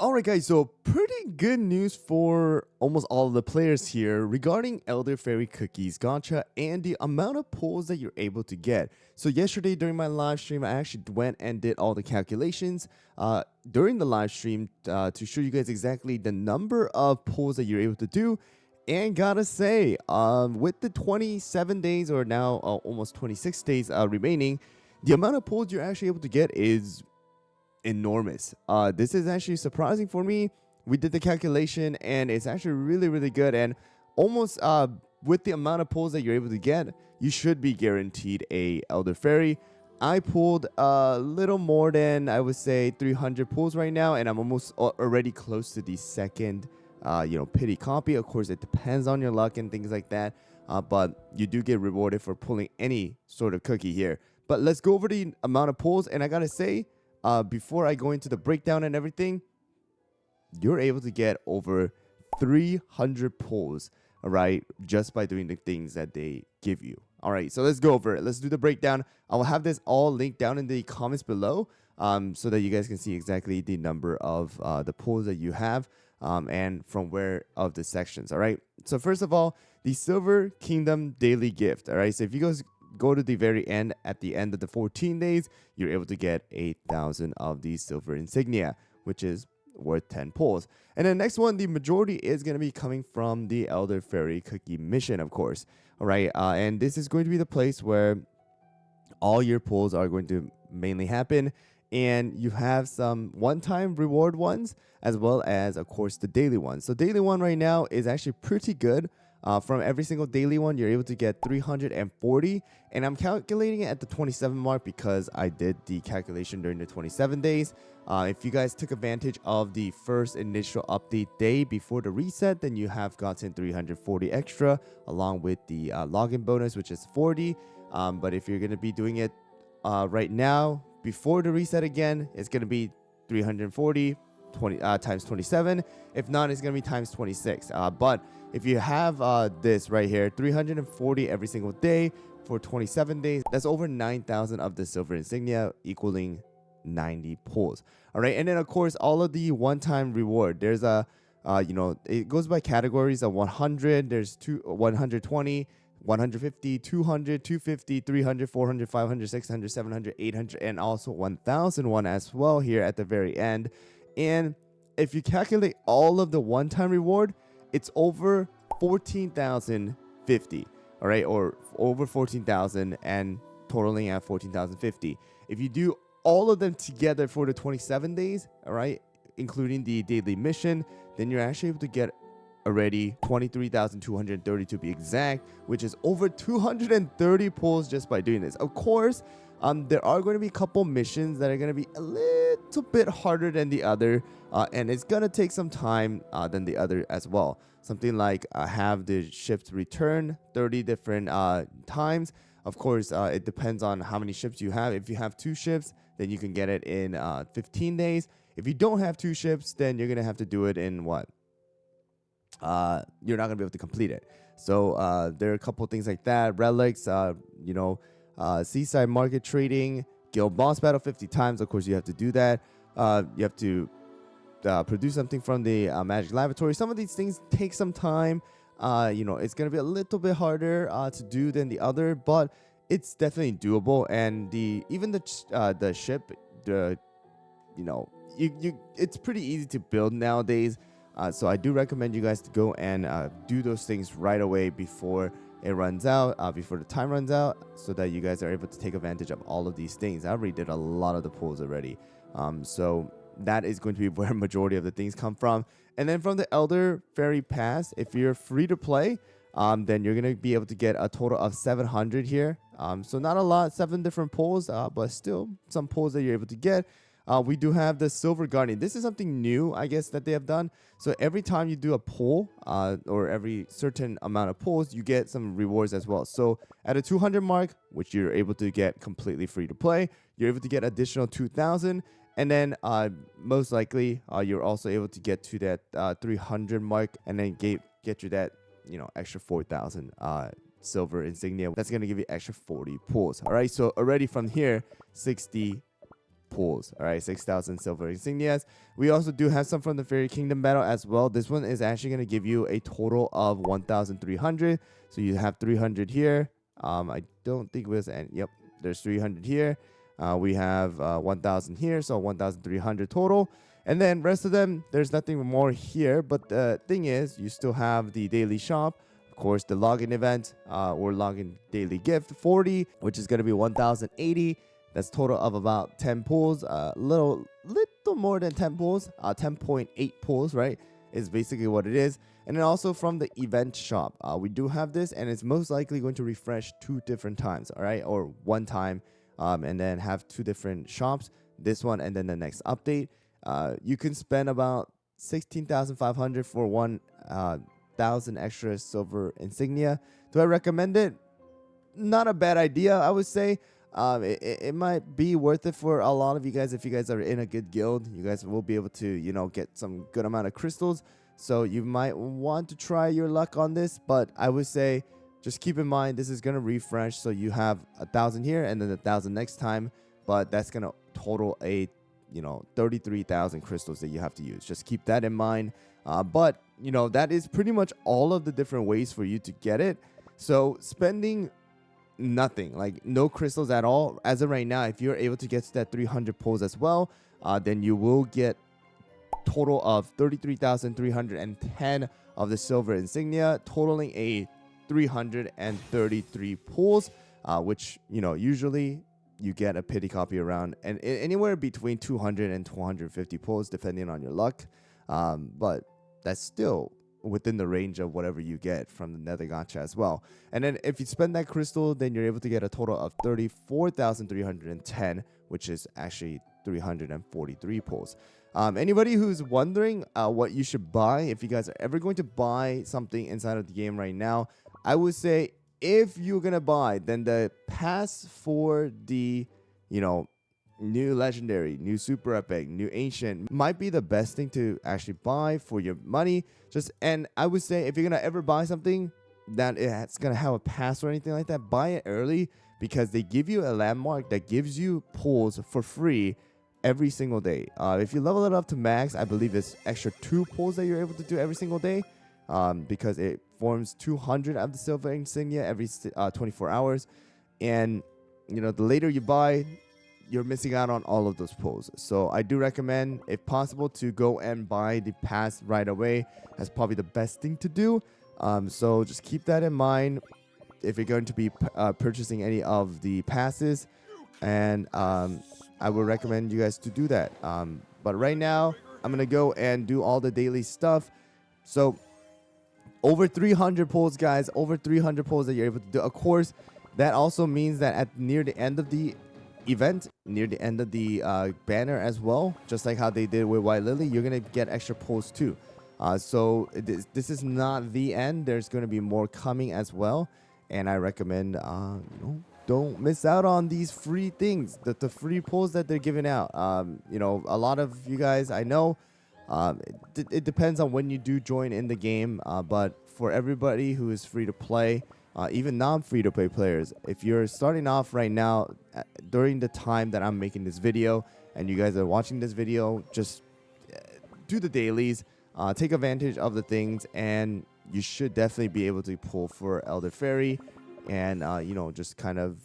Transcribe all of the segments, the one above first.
Alright guys, so pretty good news for almost all of the players here regarding Elder Faerie Cookies gacha and the amount of pulls that you're able to get. So yesterday during my live stream, I actually went and did all the calculations during the live stream to show you guys exactly the number of pulls that you're able to do. And gotta say, with the 27 days or now almost 26 days remaining, the amount of pulls you're actually able to get is enormous. This is actually surprising for me. We did the calculation and it's actually really good, and almost with the amount of pulls that you're able to get, you should be guaranteed a Elder Faerie. I pulled a little more than, I would say, 300 pulls right now, and I'm almost already close to the second pity copy. Of course, it depends on your luck and things like that, but you do get rewarded for pulling any sort of cookie here. But let's go over the amount of pulls, and I gotta say, before I go into the breakdown and everything, you're able to get over 300 pulls, all right, just by doing the things that they give you. All right, so let's go over it. Let's do the breakdown. I will have this all linked down in the comments below, so that you guys can see exactly the number of the pulls that you have, and from where of the sections. All right, so first of all, the Silver Kingdom daily gift. All right, so if you guys go to the very end, at the end of the 14 days, you're able to get 8,000 of these silver insignia, which is worth 10 pulls. And then next one, the majority is going to be coming from the Elder Faerie Cookie mission, of course. All right, and this is going to be the place where all your pulls are going to mainly happen, and you have some one-time reward ones as well as, of course, the daily ones. So daily one right now is actually pretty good. From every single daily one, you're able to get 340, and I'm calculating it at the 27 mark because I did the calculation during the 27 days. If you guys took advantage of the first initial update day before the reset, then you have gotten 340 extra along with the login bonus, which is 40. But if you're going to be doing it right now before the reset again, it's going to be 340 times 27. If not, it's going to be times 26. But if you have this right here, 340 every single day for 27 days, that's over 9,000 of the silver insignia, equaling 90 pulls. All right, and then of course all of the one-time reward. There's a it goes by categories of 100. There's 120, 150, 200, 250, 300, 400, 500, 600, 700, 800, and also 1,001 as well here at the very end. And if you calculate all of the one-time reward, it's over 14,050, all right, or over 14,000 and totaling at 14,050. If you do all of them together for the 27 days, all right, including the daily mission, then you're actually able to get already 23,230 to be exact, which is over 230 pulls just by doing this. Of course, there are going to be a couple missions that are going to be a little bit harder than the other, and it's going to take some time than the other as well. Something like have the ships return 30 different times. Of course, it depends on how many ships you have. If you have 2 ships, then you can get it in 15 days. If you don't have 2 ships, then you're going to have to do it in what? You're not going to be able to complete it. So there are a couple things like that. Relics, seaside market trading, guild boss battle 50 times. Of course, you have to do that. You have to produce something from the magic laboratory. Some of these things take some time. It's going to be a little bit harder to do than the other, but it's definitely doable. And even the ship, it's pretty easy to build nowadays. So I do recommend you guys to go and do those things right away before it runs out, before the time runs out, so that you guys are able to take advantage of all of these things. I already did a lot of the pulls already. So that is going to be where majority of the things come from. And then from the Elder Faerie Pass, if you're free to play, then you're going to be able to get a total of 700 here. So not a lot, 7 different pulls, but still some pulls that you're able to get. We do have the Silver Guardian. This is something new, I guess, that they have done. So every time you do a pull, or every certain amount of pulls, you get some rewards as well. So at a 200 mark, which you're able to get completely free to play, you're able to get additional 2,000. And then most likely, you're also able to get to that 300 mark, and then get you that extra 4,000 silver insignia. That's going to give you extra 40 pulls. All right, so already from here, 60, pulls. All right, 6,000 silver insignias. We also do have some from the Fairy Kingdom battle as well. This one is actually going to give you a total of 1,300. So you have 300 here. I don't think it was, and yep, there's 300 here. We have 1,000 here, so 1,300 total. And then rest of them, there's nothing more here. But the thing is, you still have the daily shop. Of course, the login event or login daily gift 40, which is going to be 1,080. That's total of about 10 pulls. Little more than 10 pulls. 10.8 pulls, right? Is basically what it is. And then also from the event shop, we do have this, and it's most likely going to refresh 2 different times, all right? Or 1 time, and then have 2 different shops. This one and then the next update. You can spend about 16,500 for 1,000 extra silver insignia. Do I recommend it? Not a bad idea, I would say. It might be worth it for a lot of you guys. If you guys are in a good guild, you guys will be able to, you know, get some good amount of crystals. So you might want to try your luck on this, but I would say just keep in mind this is going to refresh. So you have 1,000 here and then 1,000 next time, but that's going to total a, you know, 33,000 crystals that you have to use. Just keep that in mind. But, you know, that is pretty much all of the different ways for you to get it. So spending nothing, like no crystals at all as of right now, if you're able to get to that 300 pulls as well, then you will get total of 33,310 of the silver insignia, totaling a 333 pulls, which, you know, usually you get a pity copy around and anywhere between 200 and 250 pulls depending on your luck, but that's still within the range of whatever you get from the nether gacha as well. And then if you spend that crystal, then you're able to get a total of 34,310, which is actually 343 pulls. Anybody who's wondering what you should buy, if you guys are ever going to buy something inside of the game right now, I would say if you're gonna buy, then the pass for the, you know, new legendary, new super epic, new ancient might be the best thing to actually buy for your money. And I would say if you're gonna ever buy something that it's gonna have a pass or anything like that, buy it early, because they give you a landmark that gives you pulls for free every single day. If you level it up to max, I believe it's extra 2 pulls that you're able to do every single day, because it forms 200 of the silver insignia every 24 hours. And, you know, the later you buy, you're missing out on all of those pulls. So I do recommend, if possible, to go and buy the pass right away. That's probably the best thing to do. So just keep that in mind if you're going to be purchasing any of the passes. And I would recommend you guys to do that. But right now, I'm going to go and do all the daily stuff. So over 300 pulls, guys. Over 300 pulls that you're able to do. Of course, that also means that at near the end of the event, near the end of the banner as well, just like how they did with White Lily, you're going to get extra pulls too. So this is not the end. There's going to be more coming as well. And I recommend, you know, don't miss out on these free things, the free pulls that they're giving out. You know, a lot of you guys, I know, it depends on when you do join in the game. But for everybody who is free to play, even non-free to play players, if you're starting off right now during the time that I'm making this video and you guys are watching this video, just do the dailies, take advantage of the things, and you should definitely be able to pull for Elder Faerie, and you know, just kind of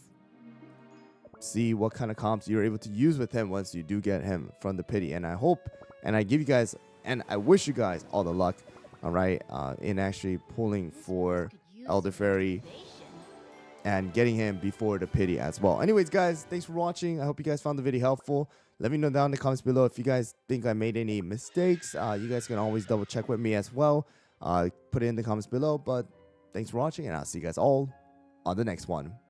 see what kind of comps you're able to use with him once you do get him from the pity. And I hope, and I give you guys, and I wish you guys all the luck, all right, in actually pulling for Elder Faerie and getting him before the pity as well. Anyways, guys, thanks for watching. I hope you guys found the video helpful. Let me know down in the comments below if you guys think I made any mistakes. You guys can always double check with me as well. Put it in the comments below. But thanks for watching, and I'll see you guys all on the next one.